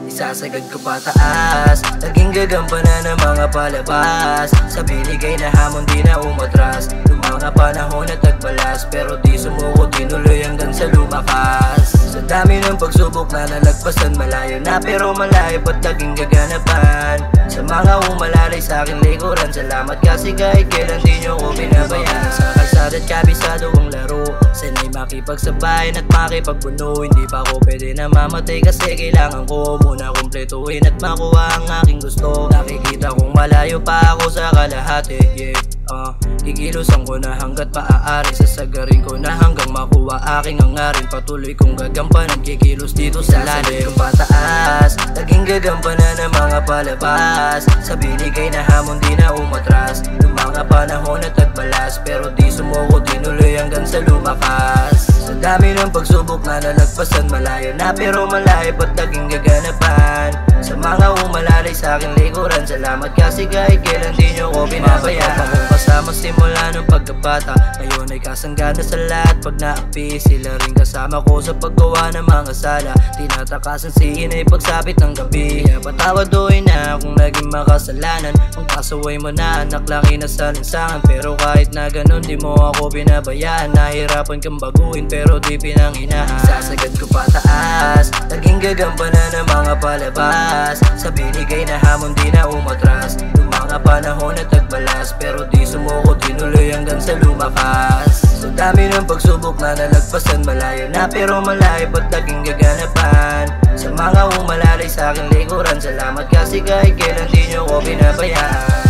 Isasagad ko pataas, naging gagampanan ng mga palabas. Sa binigay na hamon di na umatras, yung mga panahon na tagbalas, pero di sumuko, tinuloy hanggang sa lumakas. Sa dami ng pagsubok na nalagpasan, malayo na pero malayo pa't naging gaganapan. Sa mga umalalay sa aking likuran, salamat kasi kahit kailan di nyo ko binabayaan. Sa kalsada't kabisado kong laro, sana'y makipagsabayan at makipagbuno. Hindi pa ako pwede na mamatay kasi kailangan ko muna kumpletuhin at makuha ang aking gusto. Nakikita kong malayo pa ako sa kalahati, yeah. Kikilusan ko na hanggat maaari, sasagarin ko na hanggang makuha aking hangarin. Patuloy kong gagampanan, kikilos dito sa lalim. Pataas, naging gagampanan ng mga palabas. Sa binigay na hamon di na umatras, yung mga panahon na tagbalas, pero di sumuko, tinuloy hanggang sa lumakas. Sa dami ng pagsubok na nalagpasan, malayo na pero malayo pa't naging gaganapan. Sa mga umalalay sa aking likuran, salamat kasi kahit kailan di nyo ko binabayaan. Akong kasama simula ng pagkabata, ngayon ay kasanggana sa lahat pag naakpi. Sila rin kasama ko sa paggawa ng mga sala, tinatakasan si inay pagsapit ng gabi. Kaya patawad doon na kung naging makasalanan, kung kasaway mo na anak lang inasalinsangan. Pero kahit na ganun di mo ako binabayaan, nahirapan kang baguhin pero di pinanginaan. Sasagad ko pataas, naging gagampanan ng mga palabas. Sa binigay na hamon di na umatras, yung mga panahon na tagbalas, pero di sumuko, tinuloy hanggang sa lumakas. Sa dami ng pagsubok na nalagpasan, malayo na pero malayo pa't naging gaganapan. Sa mga umalalay sa aking likuran, salamat kasi kahit kailan di nyo ko binabayaan.